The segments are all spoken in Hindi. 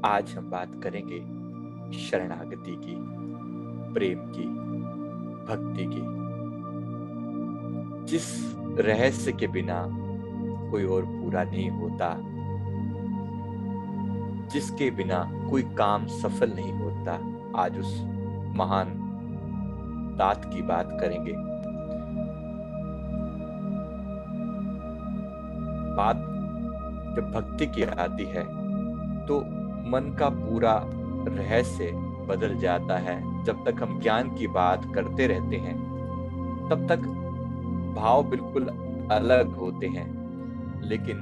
आज हम बात करेंगे शरणागति की, प्रेम की, भक्ति की, जिस रहस्य के बिना कोई और पूरा नहीं होता, जिसके बिना कोई काम सफल नहीं होता। आज उस महान दात की बात करेंगे। बात जब भक्ति की आती है तो मन का पूरा रहस्य बदल जाता है। जब तक हम ज्ञान की बात करते रहते हैं तब तक भाव बिल्कुल अलग होते हैं, लेकिन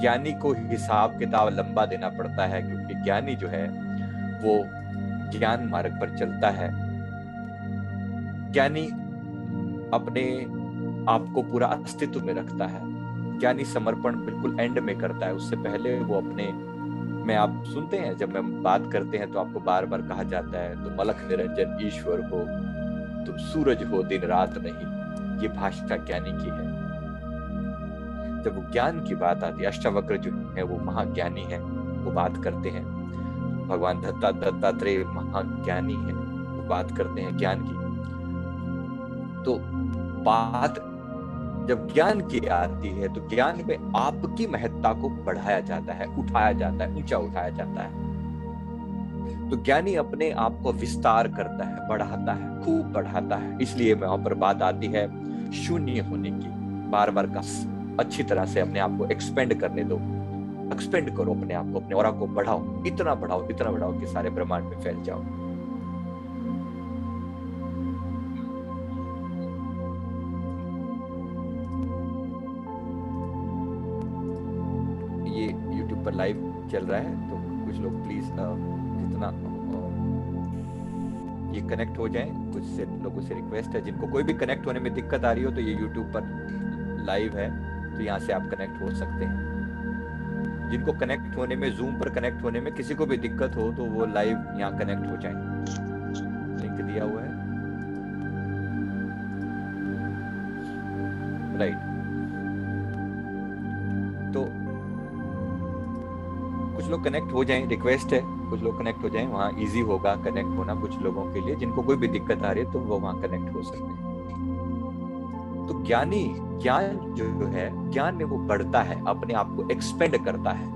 ज्ञानी को हिसाब किताब लंबा देना पड़ता है, क्योंकि ज्ञानी जो है वो ज्ञान मार्ग पर चलता है। ज्ञानी अपने आप को पूरा अस्तित्व में रखता है। ज्ञानी समर्पण बिल्कुल एंड में करता है, उससे पहले वो अपने में, आप सुनते हैं जब हम बात करते हैं तो आपको बार बार कहा जाता है तुम अलख निरंजन ईश्वर हो, तुम सूरज हो दिन रात नहीं। ये भाषा ज्ञानी की है। जब वो ज्ञान की बात आती है, अष्टावक्र जो है वो महाज्ञानी है, वो बात करते हैं। भगवान दत्तात्रेय महाज्ञानी है, वो बात करते हैं ज्ञान की। तो बात जब ज्ञान की आती है तो ज्ञान में आपकी महत्ता को बढ़ाया जाता है, उठाया जाता है, ऊंचा उठाया जाता है। तो ज्ञानी अपने आप को विस्तार करता है, बढ़ाता है, खूब बढ़ाता है। इसलिए वहां पर बात आती है शून्य होने की। बार बार का अच्छी तरह से अपने आप को एक्सपेंड करने दो, एक्सपेंड करो अपने आप को, अपने ऑरा को बढ़ाओ, इतना बढ़ाओ कि सारे ब्रह्मांड में फैल जाओ। ये YouTube पर लाइव चल रहा है, तो कुछ लोग प्लीज जितना ये कनेक्ट हो जाएं। कुछ से लोगों से रिक्वेस्ट है, जिनको कोई भी कनेक्ट होने में दिक्कत आ रही हो तो ये YouTube पर लाइव है, तो यहाँ से आप कनेक्ट हो सकते हैं। जिनको कनेक्ट होने में, जूम पर कनेक्ट होने में किसी को भी दिक्कत हो तो वो लाइव यहाँ कनेक्ट हो जाए। लिंक दिया हुआ है, राइट। तो कुछ लोग कनेक्ट हो जाएं, रिक्वेस्ट है कुछ लोग कनेक्ट हो जाएं, वहां इजी होगा कनेक्ट होना कुछ लोगों के लिए। जिनको कोई भी दिक्कत आ रही है तो वो वहां कनेक्ट हो सकते हैं। तो ज्ञानी, ज्ञान जो है, ज्ञान में वो बढ़ता है, अपने आप को एक्सपेंड करता है,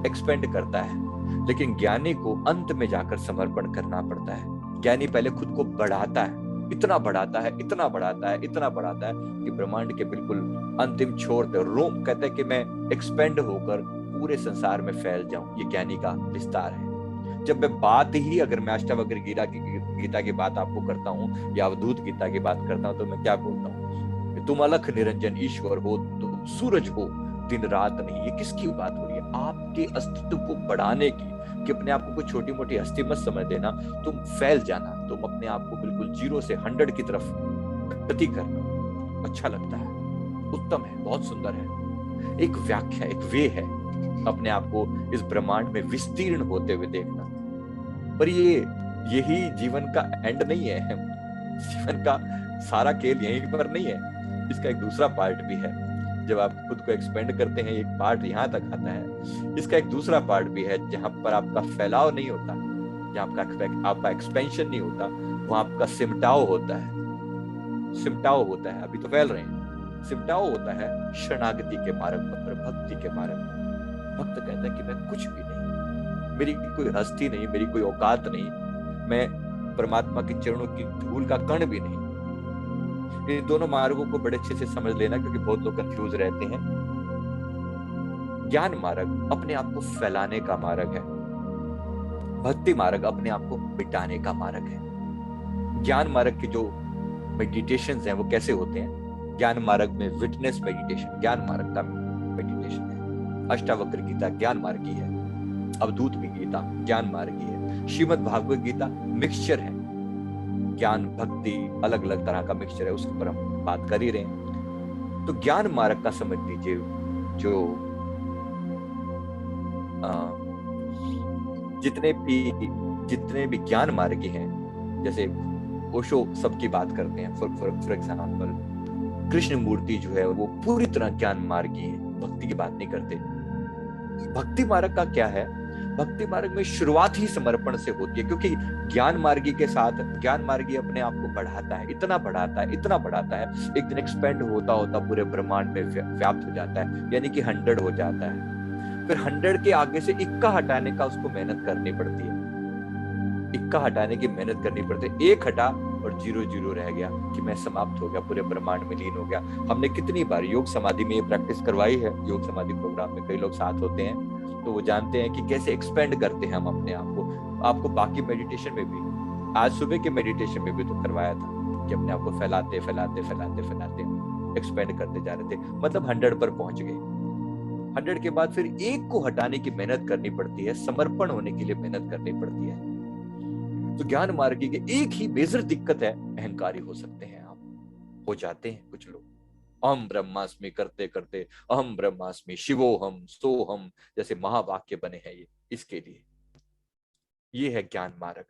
एक्सपेंड करता है। लेकिन ज्ञानी को अंत में जाकर समर्पण करना पड़ता है। ज्ञानी पहले खुद को बढ़ाता है, इतना बढ़ाता है, इतना बढ़ाता है, इतना बढ़ाता है कि ब्रह्मांड के बिल्कुल अंतिम छोर पे रोम कहता है कि मैं एक्सपेंड होकर पूरे संसार में फैल जाऊं। ये ज्ञानी का विस्तार है। जब मैं बात ही, अगर मैं अष्टावक्र गीता की बात आपको करता हूँ या अवधूत गीता की बात करता हूँ, तो मैं क्या बोलता हूँ? तुम अलख निरंजन ईश्वर हो, तुम सूरज हो दिन रात नहीं। ये किसकी बात हो रही है? आपके अस्तित्व को बढ़ाने की, कि अपने आप को कोई छोटी मोटी हस्ती मत समझ देना, तुम फैल जाना, तुम अपने आप को बिल्कुल 0 से 100 की तरफ गति करना। अच्छा लगता है, उत्तम है, बहुत सुंदर है। एक व्याख्या, एक वे है अपने आप को इस ब्रह्मांड में विस्तीर्ण होते हुए देखना। पर यही जीवन का एंड नहीं है। जीवन का सारा खेल यहीं पर नहीं है, इसका एक दूसरा पार्ट भी है। जब आप खुद को एक्सपेंड करते हैं, एक पार्ट यहाँ तक आता है, इसका एक दूसरा पार्ट भी है जहां पर आपका फैलाव नहीं होता, जहां आपका एक्सपेंशन नहीं होता, वहां आपका सिमटाव होता है। सिमटाव होता है, अभी तो फैल रहे हैं, सिमटाव होता है शरणागति के मार्ग पर, भक्ति के मार्ग पर। भक्त कहता है कि मैं कुछ भी नहीं, मेरी कोई हस्ती नहीं, मेरी कोई औकात नहीं, मैं परमात्मा के चरणों की धूल का कण भी नहीं। इन दोनों मार्गों को बड़े अच्छे से समझ लेना, क्योंकि बहुत लोग कंफ्यूज रहते हैं। ज्ञान मार्ग अपने आप को फैलाने का मार्ग है, भक्ति मार्ग अपने आप को मिटाने का मार्ग है। ज्ञान मार्ग के जो मेडिटेशंस हैं वो कैसे होते हैं? ज्ञान मार्ग में विटनेस मेडिटेशन ज्ञान मार्ग का मेडिटेशन है। अष्टावक्र गीता ज्ञान मार्ग की है, अवधूत गीता ज्ञान मार्ग की है, श्रीमद् भागवत गीता मिक्सचर है, ज्ञान भक्ति अलग अलग तरह का मिक्सचर है, उसके ऊपर हम बात कर ही रहे हैं। तो ज्ञान मार्ग का समझ लीजिए, जो जितने भी ज्ञान मार्गी हैं, जैसे ओशो सबकी बात करते हैं, फॉर एग्जाम्पल कृष्ण मूर्ति जो है वो पूरी तरह ज्ञान मार्गी है, भक्ति की बात नहीं करते। भक्ति मार्ग का क्या है? भक्ति मार्ग में शुरुआत ही समर्पण से होती है, क्योंकि ज्ञान मार्गी के साथ ज्ञान मार्गी अपने आप को बढ़ाता है, इतना बढ़ाता है, इतना बढ़ाता है, एक दिन एक्सपेंड होता होता पूरे ब्रह्मांड में व्याप्त हो जाता है, यानी कि 100 हो जाता है। फिर 100 के आगे से इक्का हटाने का उसको मेहनत करनी पड़ती है, इक्का हटाने की मेहनत करनी पड़ती है। एक हटा और 0 रह गया कि मैं समाप्त हो गया, पूरे ब्रह्मांड में लीन हो गया। हमने कितनी बार योग समाधि में ये प्रैक्टिस करवाई है, योग समाधि प्रोग्राम में कई लोग साथ होते हैं तो वो जानते हैं कि कैसे एक्सपेंड करते हैं हम अपने आप को। आपको बाकी मेडिटेशन में भी, आज सुबह के मेडिटेशन में भी तो करवाया था कि अपने आप को फैलाते फैलाते फैलाते फैलाते एक्सपेंड करते जा रहे थे, मतलब 100 पर पहुंच गए। 100 के बाद फिर एक को हटाने की मेहनत करनी पड़ती है, समर्पण होने के लिए मेहनत करनी पड़ती है। तो ज्ञान मार्ग की एक ही मेजर दिक्कत है, अहंकारी हो सकते हैं आप, हो जाते हैं कुछ लोग। अहम ब्रह्मास्मि करते करते अहम ब्रह्मास्मि शिवोहम सोहम जैसे महावाक्य बने हैं, ये इसके लिए ये है ज्ञान मार्ग।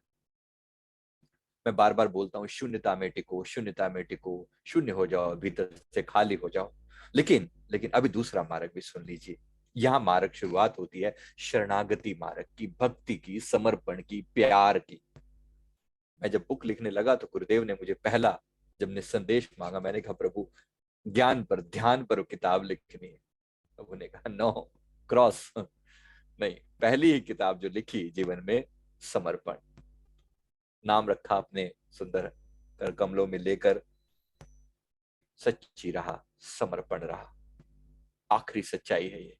मैं बार बार बोलता हूँ, शून्यता में टिको, शून्यता में टिको, शून्य हो जाओ, भीतर से खाली हो जाओ। लेकिन लेकिन अभी दूसरा मार्ग भी सुन लीजिए। यहाँ मार्ग शुरुआत होती है शरणागति मार्ग की, भक्ति की, समर्पण की, प्यार की। मैं जब बुक लिखने लगा तो गुरुदेव ने मुझे पहला जब ने संदेश मांगा, मैंने कहा प्रभु ज्ञान पर ध्यान पर किताब लिखनी है। तो उन्होंने कहा नो क्रॉस नहीं, पहली ही किताब जो लिखी जीवन में समर्पण, नाम रखा अपने सुंदर कमलों में लेकर, सच्ची रहा, समर्पण रहा, आखिरी सच्चाई है ये।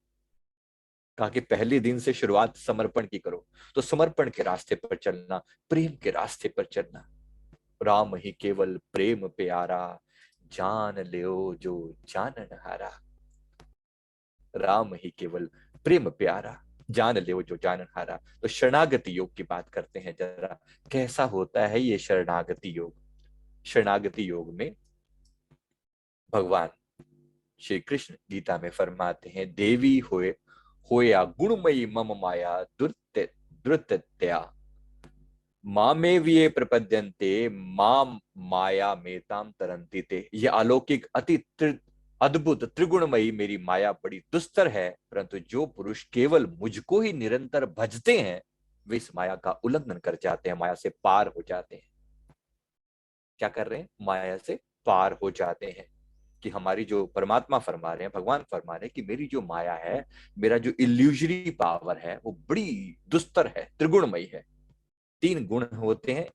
कहा कि पहले दिन से शुरुआत समर्पण की करो। तो समर्पण के रास्ते पर चलना, प्रेम के रास्ते पर चलना। राम ही केवल प्रेम प्यारा, जान लियो जो जानन हारा। राम ही केवल प्रेम प्यारा, जान लियो जो जानन हारा। तो शरणागति योग की बात करते हैं जरा, कैसा होता है ये शरणागति योग। शरणागति योग में भगवान श्री कृष्ण गीता में फरमाते हैं, देवी होया गुणमयी मम माया दुर्तत्या मामे विये प्रपद्यन्ते माम माया मेताम तरंती ते। ये अलौकिक अति अद्भुत त्रिगुणमयी मेरी माया बड़ी दुस्तर है, परंतु जो पुरुष केवल मुझको ही निरंतर भजते हैं वे इस माया का उल्लंघन कर जाते हैं, माया से पार हो जाते हैं। क्या कर रहे हैं? माया से पार हो जाते हैं। कि हमारी जो परमात्मा फरमा रहे हैं, भगवान फरमा रहे हैं कि मेरी जो माया है, मेरा जो इल्यूजरी पावर है वो बड़ी दुस्तर है, त्रिगुणमयी है। 3 गुण होते हैं,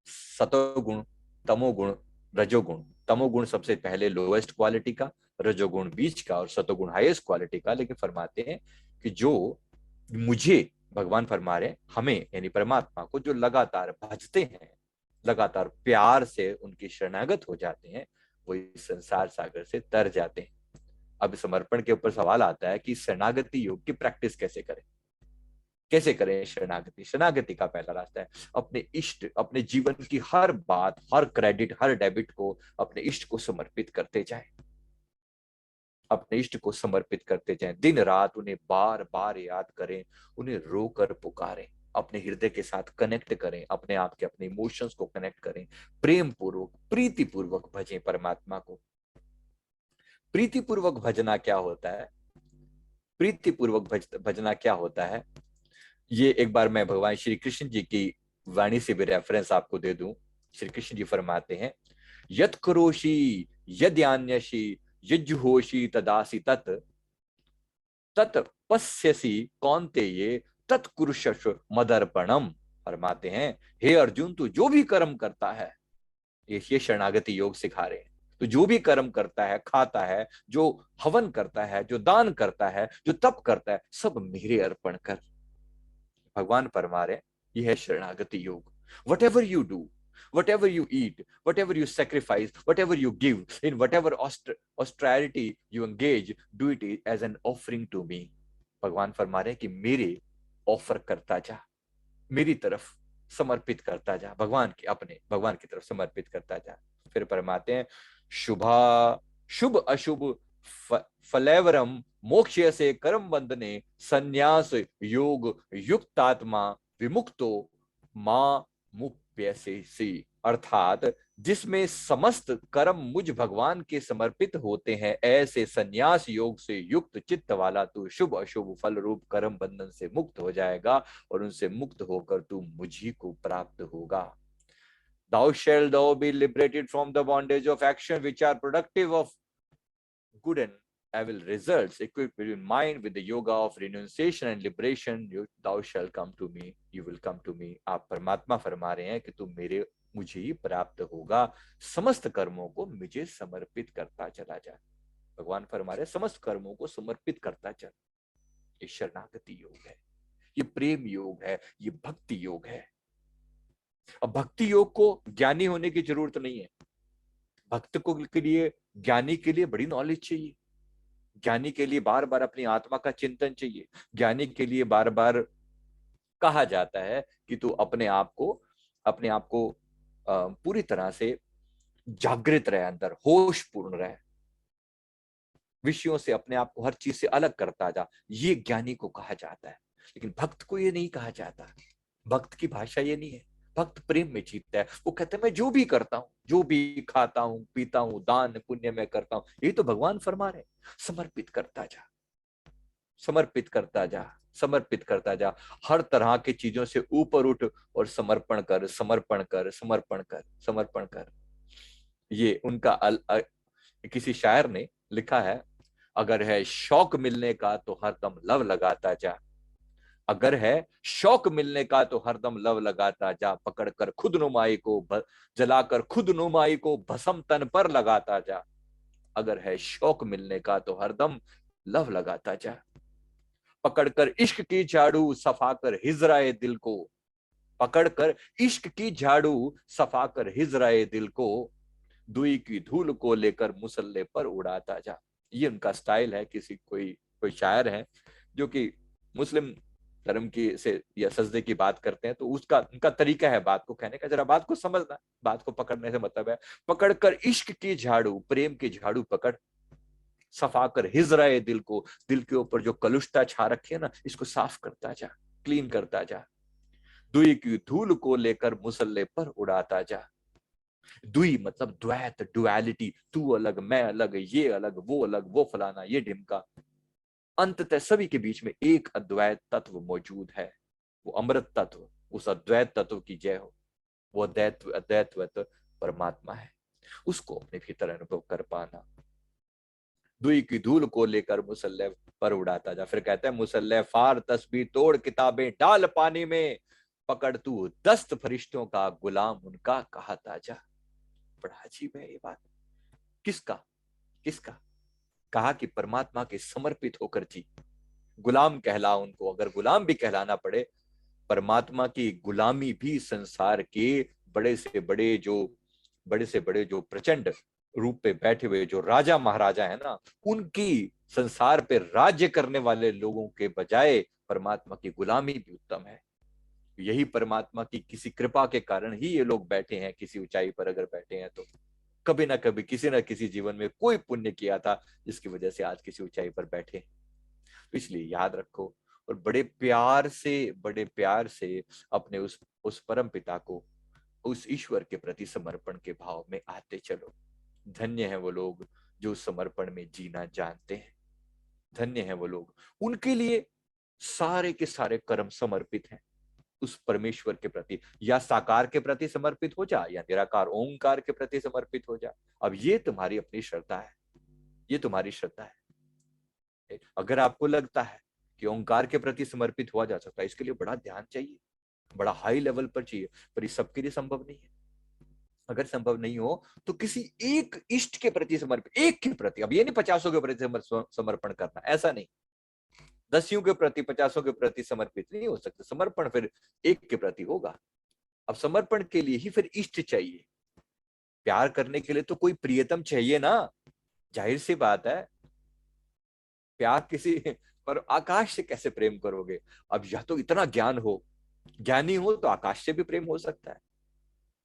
सतोगुण, तमोगुण, रजोगुण। तमोगुण सबसे पहले लोएस्ट क्वालिटी का, रजोगुण बीच का और सतोगुण हाईएस्ट क्वालिटी का। लेकिन फरमाते हैं कि जो मुझे, भगवान फरमा रहे हैं हमें यानी परमात्मा को, जो लगातार भजते हैं, लगातार प्यार से उनकी शरणागत हो जाते हैं, वो इस संसार सागर से तर जाते हैं। अब समर्पण के ऊपर सवाल आता है कि शरणागति योग की प्रैक्टिस कैसे करें, कैसे करें शरणागति। शरणागति का पहला रास्ता है अपने इष्ट, अपने जीवन की हर बात, हर क्रेडिट, हर डेबिट को अपने इष्ट को समर्पित करते जाएं, अपने इष्ट को समर्पित करते जाएं। दिन रात उन्हें बार बार याद करें, उन्हें रोकर पुकारें, अपने हृदय के साथ कनेक्ट करें, अपने आप के अपने इमोशंस को कनेक्ट करें, प्रेम पूर्वक प्रीति पूर्वक भजें परमात्मा को। प्रीति पूर्वक भजना क्या होता है? प्रीति पूर्वक भजना क्या होता है, ये एक बार मैं भगवान श्री कृष्ण जी की वाणी से भी रेफरेंस आपको दे दूं। श्री कृष्ण जी फरमाते हैं, यत करोषि यद्यान्यसि यज्जुहोषि तदासि तत् तत् पश्यसि कौन्तेय तत्कुरुष्व मदर्पणम। फरमाते हैं, हे अर्जुन तू जो भी कर्म करता है, ये शरणागति योग सिखा रहे हैं, तो जो भी कर्म करता है, खाता है, जो हवन करता है, जो दान करता है, जो तप करता है, सब मेरे अर्पण कर। भगवान फरमा रहे, यह है शरणागति योग। What ever you do, whatever you eat, whatever you sacrifice, whatever you give, in whatever austerity you engage, do it as an offering to me. भगवान फरमा रहे हैं कि मेरे ऑफर करता जा, मेरी तरफ समर्पित करता जा, भगवान की, अपने भगवान की तरफ समर्पित करता जा। फिर फरमाते हैं, शुभा शुभ अशुभ फलेवरम मोक्ष से कर्म बंधने संन्यास योग युक्तात्मा विमुक्तो मां मुप्यसे सी। अर्थात जिसमें समस्त कर्म मुझ भगवान के समर्पित होते हैं, ऐसे संन्यास योग से युक्त चित्त वाला तू शुभ अशुभ फल रूप कर्म बंधन से मुक्त हो जाएगा और उनसे मुक्त होकर तू मुझी को प्राप्त होगा। Thou shalt thou be liberated from the bondage of action which are productive of good and evil results, equipped in mind with the yoga of renunciation and liberation, thou shalt come to me, you will come to me। आप परमात्मा फरमा रहे हैं कि तुम मेरे मुझे ही प्राप्त होगा, समस्त कर्मों को मुझे समर्पित करता चला जा। भगवान फरमा रहे समस्त कर्मों को समर्पित करता चल। ये शरणागति योग है, ये प्रेम योग है, ये भक्ति योग है। अब भक्ति योग को ज्ञानी होने की जरूरत नहीं है। भक्त को के लिए, ज्ञानी के लिए बड़ी नॉलेज चाहिए। ज्ञानी के लिए बार बार अपनी आत्मा का चिंतन चाहिए। ज्ञानी के लिए बार बार कहा जाता है कि तू अपने आप को पूरी तरह से जागृत रहे, अंदर होश पूर्ण रहे, विषयों से अपने आप को हर चीज से अलग करता जा। ये ज्ञानी को कहा जाता है, लेकिन भक्त को ये नहीं कहा जाता। भक्त की भाषा ये नहीं है। भक्त प्रेम में जीतता है। वो कहते हैं मैं जो भी करता हूं, जो भी खाता हूं पीता हूं, दान पुण्य में करता हूं, यही तो भगवान फरमा रहे, समर्पित करता जा, समर्पित करता जा, समर्पित करता जा। हर तरह की चीजों से ऊपर उठ और समर्पण कर, समर्पण कर, समर्पण कर, समर्पण कर। ये उनका किसी शायर ने लिखा है, अगर है शौक मिलने का तो हरदम लव लगाता जा, अगर है शौक मिलने का तो हरदम लव लगाता जा, पकड़कर खुद नुमाई को जलाकर खुद नुमाई को भस्म तन पर लगाता जा। अगर है शौक मिलने का तो हरदम लव लगाता जा, पकड़कर इश्क की झाड़ू सफाकर हिजराए दिल को, पकड़कर इश्क की झाड़ू सफाकर हिजराए दिल को, दुई की धूल को लेकर मुसल्ले पर उड़ाता जा। ये उनका स्टाइल है। कोई शायर है जो कि मुस्लिम धर्म की से या सजदे की बात करते हैं, तो उनका तरीका है बात को कहने का। जरा बात को समझना, बात को पकड़ने से मतलब है पकड़कर इश्क की झाड़ू, प्रेम की झाड़ू पकड़, सफाकर हिजराए दिल को, दिल के ऊपर जो कलुषता छा रखी है ना, इसको साफ करता जा, क्लीन करता जा। दुई की धूल को लेकर मुसल्ले पर उड़ाता जा। दुई मतलब द्वैत, डुअलिटी, तू अलग मैं अलग, ये अलग वो अलग, वो फलाना ये ढिमका। अंततः सभी के बीच में एक अद्वैत तत्व मौजूद है, वो अमृत तत्व, उस अद्वैत तत्व की जय हो। वो अद्वैत परमात्मा है, उसको अपने भीतर अनुभव कर पाना। दुई की धूल को लेकर मुसल्ले पर उड़ाता जा। फिर कहते हैं मुसल्ले फार तस्बीह तोड़ किताबें डाल पानी में, पकड़ तू दस्त फरिश्तों का गुलाम उनका कहता जा। बड़ा अजीब है ये बात। किसका किसका कहा कि परमात्मा के समर्पित होकर जी, गुलाम कहला उनको। अगर गुलाम भी कहलाना पड़े, परमात्मा की गुलामी भी संसार के बड़े से बड़े जो प्रचंड रूप पे बैठे हुए जो राजा महाराजा है ना, उनकी संसार पे राज्य करने वाले लोगों के बजाय परमात्मा की गुलामी भी उत्तम है। यही परमात्मा की किसी कृपा के कारण ही ये लोग बैठे हैं किसी ऊंचाई पर। अगर बैठे हैं तो कभी ना कभी किसी ना किसी जीवन में कोई पुण्य किया था, जिसकी वजह से आज किसी ऊंचाई पर बैठे। तो इसलिए याद रखो और बड़े प्यार से अपने उस परम पिता को, उस ईश्वर के प्रति समर्पण के भाव में आते चलो। धन्य है वो लोग जो समर्पण में जीना जानते हैं। धन्य है वो लोग, उनके लिए सारे के सारे कर्म समर्पित हैं उस परमेश्वर के प्रति। या साकार के प्रति समर्पित हो जा, या निराकार ओंकार के प्रति समर्पित हो जा। अब ये तुम्हारी अपनी श्रद्धा है, ये तुम्हारी श्रद्धा है। अगर आपको लगता है कि ओंकार के प्रति समर्पित हुआ जा सकता है, इसके लिए बड़ा ध्यान चाहिए, बड़ा हाई लेवल पर चाहिए, पर ये सबके लिए संभव नहीं है। अगर संभव नहीं हो तो किसी एक इष्ट के प्रति समर्पित, एक के प्रति, अब ये नहीं 50 के प्रति समर्पण करना, ऐसा नहीं। 10 के प्रति 50 के प्रति समर्पित नहीं हो सकते। समर्पण फिर एक के प्रति होगा। अब समर्पण के लिए ही फिर इष्ट चाहिए। प्यार करने के लिए तो कोई प्रियतम चाहिए ना, जाहिर सी बात है। प्यार किसी पर आकाश से कैसे प्रेम करोगे? अब या तो इतना ज्ञान हो, ज्ञानी हो तो आकाश से भी प्रेम हो सकता है।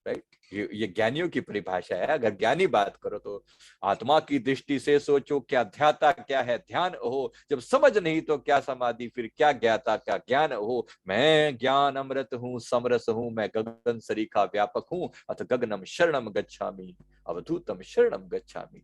राइट। ये ज्ञानियों की परिभाषा है। अगर ज्ञानी बात करो तो आत्मा की दृष्टि से सोचो, क्या ध्याता क्या है ध्यान हो, जब समझ नहीं तो क्या समाधि, फिर क्या ज्ञाता क्या ज्ञान हो। मैं ज्ञान अमृत हूँ समरस हूँ, मैं गगन सरीखा व्यापक हूँ, अथ गगनम शरणम गच्छामि, अवधूतम शरणम गच्छामि।